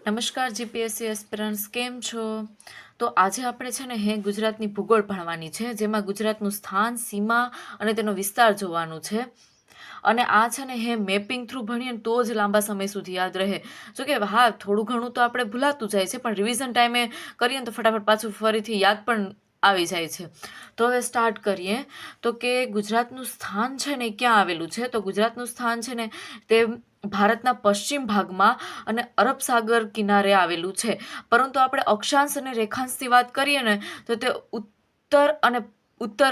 નમસ્કાર GPSC aspirants, કેમ છો? તો આજે આપણે છે ને ગુજરાતની ભૂગોળ ભણવાની છે, જેમાં ગુજરાતનું સ્થાન, સીમા અને તેનો વિસ્તાર જોવાનું છે. અને આ છે ને મેપિંગ થ્રુ ભણીએ ને તો જ લાંબા સમય સુધી યાદ રહે. જો કે હા, થોડું ઘણું તો આપણે ભૂલાતું જાય છે, પણ રિવિઝન ટાઈમે કરીએ ને તો ફટાફટ પાછું ફરીથી યાદ પણ આવી જાય છે. તો હવે સ્ટાર્ટ કરીએ. તો કે ગુજરાતનું સ્થાન છે ને ક્યાં આવેલું છે? તો ગુજરાતનું સ્થાન છે ને તે ભારતના પશ્ચિમ ભાગમાં અને અરબ સાગર કિનારે આવેલું છે. પરંતુ આપણે અક્ષાંશ અને રેખાંશની વાત કરીએ ને તો તે ઉત્તર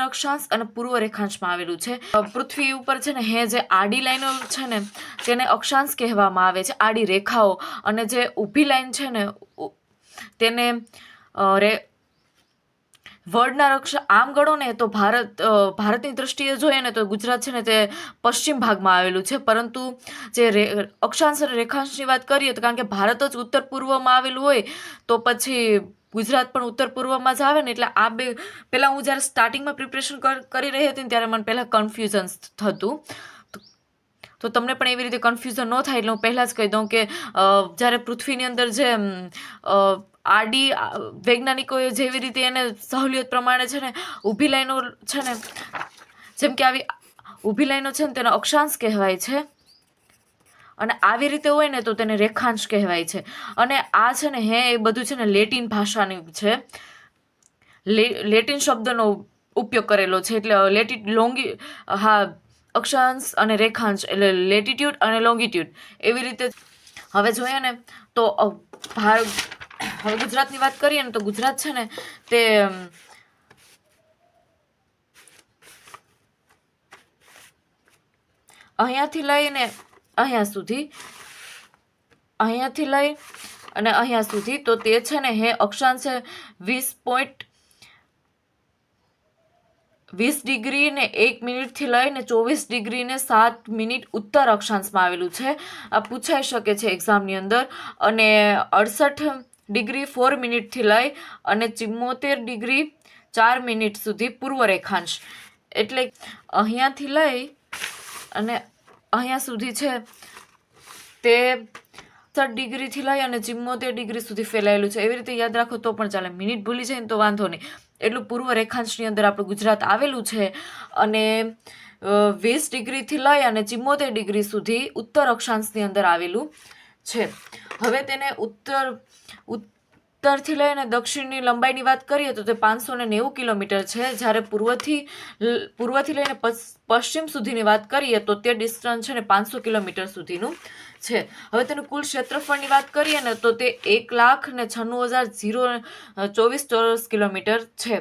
અક્ષાંશ અને પૂર્વ રેખાંશમાં આવેલું છે. પૃથ્વી ઉપર છે ને જે આડી લાઈનો છે ને તેને અક્ષાંશ કહેવામાં આવે છે, આડી રેખાઓ. અને જે ઊભી લાઈન છે ને તેને વર્ડના રક્ષા આમ ગણો ને તો ભારતની દ્રષ્ટિએ જોઈએ ને તો ગુજરાત છે ને તે પશ્ચિમ ભાગમાં આવેલું છે. પરંતુ જે અક્ષાંશ અને રેખાંશની વાત કરીએ તો કારણ કે ભારત જ ઉત્તર પૂર્વમાં આવેલું હોય તો પછી ગુજરાત પણ ઉત્તર પૂર્વમાં જ આવે ને. એટલે આ બે પહેલાં હું જ્યારે સ્ટાર્ટિંગમાં પ્રિપરેશન કરી રહી હતી ને ત્યારે મને પહેલાં કન્ફ્યુઝન થતું. તો તમને પણ એવી રીતે કન્ફ્યુઝન ન થાય એટલે હું પહેલાં જ કહી દઉં કે જ્યારે પૃથ્વીની અંદર જે આડી વૈજ્ઞાનિકોએ જેવી રીતે એને સહુલિયત પ્રમાણે છે ને ઊભી લાઈનો છે ને, જેમ કે આવી ઊભી લાઈનો છે ને તેને અક્ષાંશ કહેવાય છે, અને આવી રીતે હોય ને તો તેને રેખાંશ કહેવાય છે. અને આ છે ને એ બધું છે ને લેટિન ભાષાની છે. લેટિન શબ્દનો ઉપયોગ કરેલો છે. એટલે અક્ષાંશ અને રેખાંશ એટલે લેટિટ્યુડ અને લોંગિટ્યુડ એવી રીતે. હવે જોઈએ ને તો હવે ગુજરાતની વાત કરીએ ને તો ગુજરાત છે ને તે અહીંયાથી લઈને અહીંયાથી લઈ અને અહીંયા સુધી તો તે છે ને અક્ષાંશ 20 ડિગ્રી ને 1 મિનિટથી લઈને 24 ડિગ્રી ને 7 મિનિટ ઉત્તર અક્ષાંશમાં આવેલું છે. આ પૂછાઈ શકે છે એક્ઝામની અંદર. અને 68 ડિગ્રી 4 મિનિટથી લઈ અને 74 ડિગ્રી 4 મિનિટ સુધી પૂર્વ રેખાંશ. એટલે અહીંયાથી લઈ અને અહીંયા સુધી છે તે 60 ડિગ્રીથી લઈ અને 74 ડિગ્રી સુધી ફેલાયેલું છે. એવી રીતે યાદ રાખો તો પણ ચાલે, મિનિટ ભૂલી જાય ને તો વાંધો નહીં. એટલું પૂર્વ રેખાંશની અંદર આપણું ગુજરાત આવેલું છે. અને 20 ડિગ્રીથી લઈ અને 74 ડિગ્રી સુધી ઉત્તર અક્ષાંશની અંદર આવેલું છે. હવે તેને ઉત્તરથી લઈને દક્ષિણની લંબાઈની વાત કરીએ તો તે 590 કિલોમીટર છે. જ્યારે પૂર્વથી લઈને પશ્ચિમ સુધીની વાત કરીએ તો તે ડિસ્ટન્સ છે ને 500 કિલોમીટર સુધીનું છે. હવે તેનું કુલ ક્ષેત્રફળની વાત કરીએ ને તો તે 1,96,024 ચોરસ કિલોમીટર છે,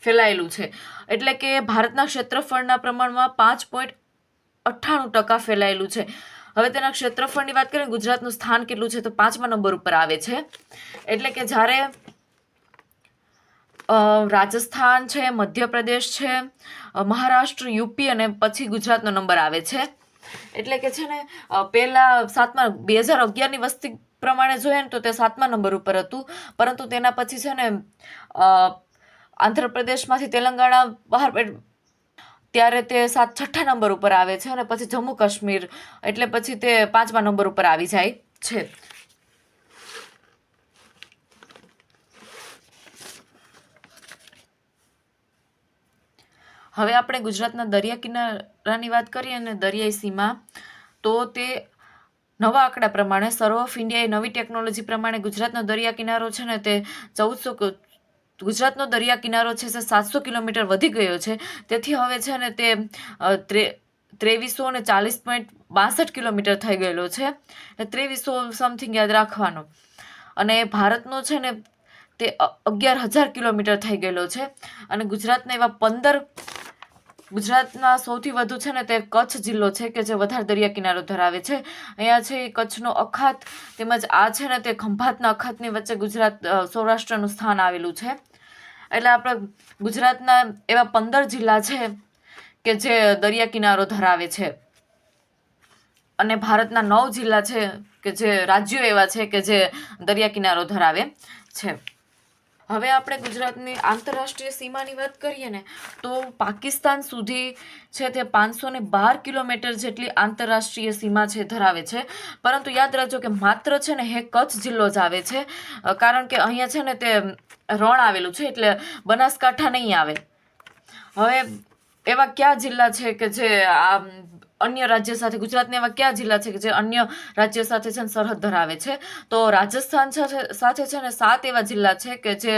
ફેલાયેલું છે. એટલે કે ભારતના ક્ષેત્રફળના પ્રમાણમાં 5.98% ફેલાયેલું છે. હવે તેના ક્ષેત્રફળની વાત કરીએ ગુજરાતનું સ્થાન કેટલું છે તો 5મા નંબર ઉપર આવે છે. એટલે કે જ્યારે રાજસ્થાન છે, મધ્યપ્રદેશ છે, મહારાષ્ટ્ર, યુપી અને પછી ગુજરાતનો નંબર આવે છે. એટલે કે છે ને પહેલા 2011ની વસ્તી પ્રમાણે જોઈએ ને તો તે 7મા નંબર ઉપર હતું. પરંતુ તેના પછી છે ને આંધ્રપ્રદેશમાંથી તેલંગાણા બહાર ત્યારે તે 6ઠ્ઠા નંબર ઉપર આવે છે. અને પછી જમ્મુ કાશ્મીર એટલે પછી તે 5મા નંબર ઉપર આવી જાય છે. હવે આપણે ગુજરાતના દરિયા કિનારાની વાત કરીએ ને દરિયાઈ સીમા, તો તે નવા આંકડા પ્રમાણે સર્વ ઓફ ઇન્ડિયાએ નવી ટેકનોલોજી પ્રમાણે ગુજરાતનો દરિયા કિનારો છે ને તે ગુજરાતનો દરિયા કિનારો છે તે 700 કિલોમીટર વધી ગયો છે. તેથી હવે છે ને તે 2340.62 કિલોમીટર થઈ ગયેલો છે. 2300 સમથિંગ યાદ રાખવાનો. અને ભારતનો છે ને તે 11,000 કિલોમીટર થઈ ગયેલો છે. અને ગુજરાતના સૌથી વધુ છે ને તે કચ્છ જિલ્લો છે કે જે વધારે દરિયા કિનારો ધરાવે છે. અહીંયા છે કચ્છનો અખાત તેમજ આ છે ને તે ખંભાતના અખાતની વચ્ચે સૌરાષ્ટ્રનું સ્થાન આવેલું છે. એટલે આપણે ગુજરાતના એવા 15 જિલ્લા છે કે જે દરિયા કિનારો ધરાવે છે. અને ભારતના 9 જિલ્લા છે કે જે રાજ્યો એવા છે કે જે દરિયા કિનારો ધરાવે છે. હવે આપણે ગુજરાતની આંતરરાષ્ટ્રીય સીમાની વાત કરીએ ને તો પાકિસ્તાન સુધી છે તે 512 કિલોમીટર જેટલી આંતરરાષ્ટ્રીય સીમા છે ધરાવે છે. પરંતુ યાદ રાખજો કે માત્ર છે ને હે કચ્છ જિલ્લો જ આવે છે, કારણ કે અહીંયા છે ને તે રણ આવેલું છે, એટલે બનાસકાંઠા નહીં આવે. હવે એવા કયા જિલ્લા છે કે જે અન્ય રાજ્ય સાથે, ગુજરાતના એવા કયા જિલ્લા છે કે જે અન્ય રાજ્ય સાથે છે ને સરહદ ધરાવે છે? તો રાજસ્થાન સાથે છે ને 7 એવા જિલ્લા છે કે જે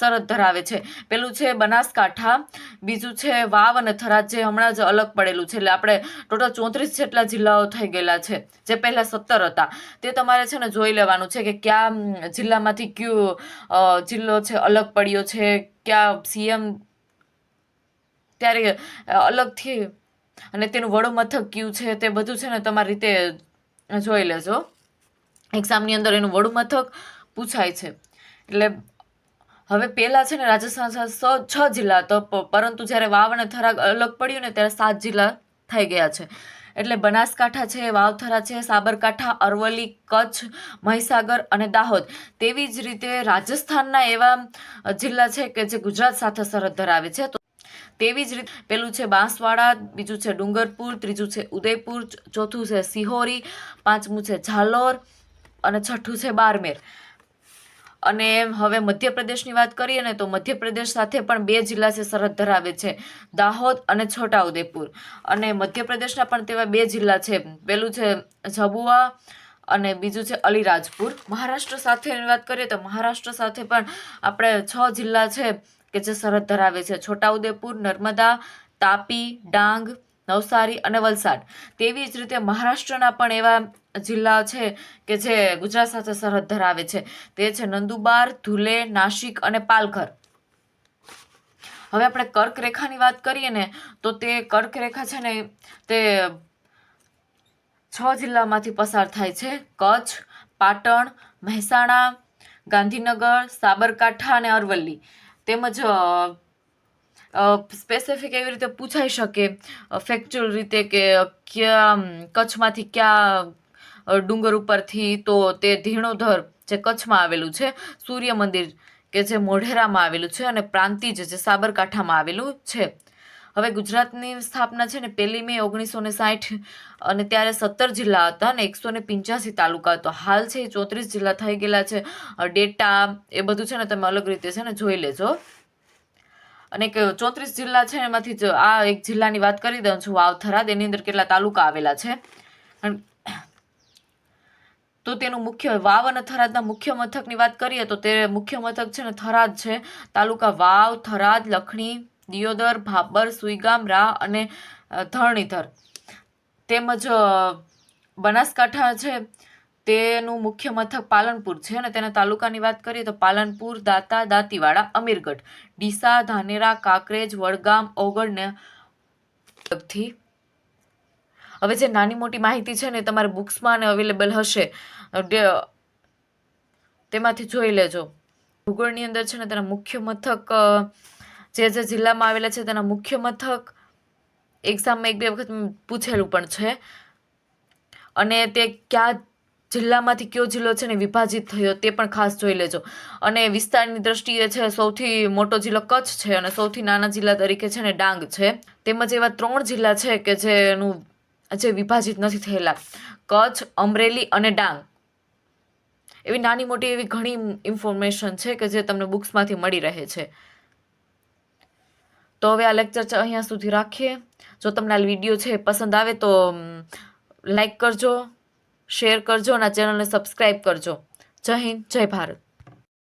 સરહદ ધરાવે છે. પેલું છે બનાસકાંઠા, બીજું છે વાવ અને થરાદ, જે હમણાં જ અલગ પડેલું છે. એટલે આપણે ટોટલ 34 જેટલા જિલ્લાઓ થઈ ગયેલા છે, જે પહેલા 17 હતા. તે તમારે છે ને જોઈ લેવાનું છે કે કયા જિલ્લામાંથી કયો જિલ્લો છે અલગ પડ્યો છે, કયા સીએમ ત્યારે અલગથી, અને તેનું વડું મથક કયું છે, તે બધું છે ને તમારી રીતે જોઈ લેજો. એક્ઝામની અંદર એનું વડું મથક પૂછાય છે. એટલે હવે પહેલા છે ને રાજસ્થાન 6 જિલ્લા હતો, પરંતુ જ્યારે વાવ અને થરાદ અલગ પડ્યું ને ત્યારે 7 જિલ્લા થઈ ગયા છે. એટલે બનાસકાંઠા છે, વાવથરા છે, સાબરકાંઠા, અરવલ્લી, કચ્છ, મહીસાગર અને દાહોદ. તેવી જ રીતે રાજસ્થાનના એવા જિલ્લા છે કે જે ગુજરાત સાથે સરહદ ધરાવે છે. તેવી જ રીતે પેલું છે બાંસવાડા, બીજું છે ડુંગરપુર, ત્રીજું છે ઉદયપુર, ચોથું છે સિહોરી, પાંચમું છે ઝાલોર અને છઠ્ઠું છે બારમેર. અને હવે મધ્યપ્રદેશની વાત કરીએ ને તો મધ્યપ્રદેશ સાથે પણ 2 જિલ્લા છે સરહદ ધરાવે છે, દાહોદ અને છોટાઉદેપુર. અને મધ્યપ્રદેશના પણ તેવા 2 જિલ્લા છે, પેલું છે ઝબુઆ અને બીજું છે અલીરાજપુર. મહારાષ્ટ્ર સાથેની વાત કરીએ તો મહારાષ્ટ્ર સાથે પણ આપણે 6 જિલ્લા છે કે જે સરહદ ધરાવે છે, છોટાઉદેપુર, નર્મદા, તાપી, ડાંગ, નવસારી અને વલસાડ. તેવી જ રીતે મહારાષ્ટ્રના પણ એવા જિલ્લા છે કે જે ગુજરાત સાથે સરહદ ધરાવે છે, તે છે નંદુબાર, ધુલે, નાસિક અને પાલઘર. હવે આપણે કર્કરેખાની વાત કરીએ ને તો તે કર્કરેખા છે ને તે 6 જિલ્લામાંથી પસાર થાય છે, કચ્છ, પાટણ, મહેસાણા, ગાંધીનગર, સાબરકાંઠા અને અરવલ્લી. તેમજ સ્પેસિફિક એવી રીતે પૂછાઈ શકે ફેક્ચ્યુઅલ રીતે કે કયા કચ્છમાંથી કયા ડુંગર ઉપરથી, તો તે ધીણોધર જે કચ્છમાં આવેલું છે, સૂર્ય મંદિર કે જે મોઢેરામાં આવેલું છે, અને પ્રાંતિજ જે સાબરકાંઠામાં આવેલું છે. હવે ગુજરાતની સ્થાપના છે ને 1 મે 1960 અને ત્યારે 17 જિલ્લા હતા અને 185 તાલુકા હતો. હાલ છે 34 જિલ્લા થઈ ગયેલા છે. ડેટા એ બધું છે ને તમે અલગ રીતે છે ને જોઈ લેજો. અને 34 જિલ્લા છે એમાંથી જ આ એક જિલ્લાની વાત કરી દઉં છું, વાવ-થરાદ. એની અંદર કેટલા તાલુકા આવેલા છે? તો તેનું મુખ્ય, વાવ અને થરાદના મુખ્ય મથકની વાત કરીએ તો તે મુખ્ય મથક છે ને થરાદ છે. તાલુકા વાવ, થરાદ, લખણી, દિયોદર, ભાબર, સુઈગામ, રાહ અને ધરણીધર. તેમજ બનાસકાંઠા છે તેનું મુખ્ય મથક પાલનપુર છે, અને તેના તાલુકાની વાત કરીએ તો પાલનપુર, દાતા, દાંતીવાડા, અમીરગઢ, ડીસા, ધાનેરા, કાંકરેજ, વડગામ, ઓગળ ને થી. હવે જે નાની મોટી માહિતી છે ને તમારે બુક્સમાં અવેલેબલ હશે, તેમાંથી જોઈ લેજો. ભૂગોળની અંદર છે ને તેના મુખ્ય મથક જે જિલ્લામાં આવેલા છે તેના મુખ્ય મથક એક્ઝામમાં 1-2 વખત પૂછેલું પણ છે, અને તે કયા જિલ્લામાંથી કયો જિલ્લો છે ને વિભાજિત થયો તે પણ ખાસ જોઈ લેજો. અને વિસ્તારની દ્રષ્ટિએ છે સૌથી મોટો જિલ્લો કચ્છ છે અને સૌથી નાના જિલ્લા તરીકે છે ને ડાંગ છે. તેમજ એવા 3 જિલ્લા છે કે જેનું જે વિભાજિત નથી થયેલા, કચ્છ, અમરેલી અને ડાંગ. એવી નાની મોટી એવી ઘણી ઇન્ફોર્મેશન છે કે જે તમને બુક્સમાંથી મળી રહે છે. તો હવે આ લેક્ચર અહીંયા સુધી રાખીએ. જો તમને આ વિડીયો છે પસંદ આવે તો લાઈક કરજો, શેર કરજો અને ચેનલને સબસ્ક્રાઈબ કરજો. જય હિન્દ, જય ભારત.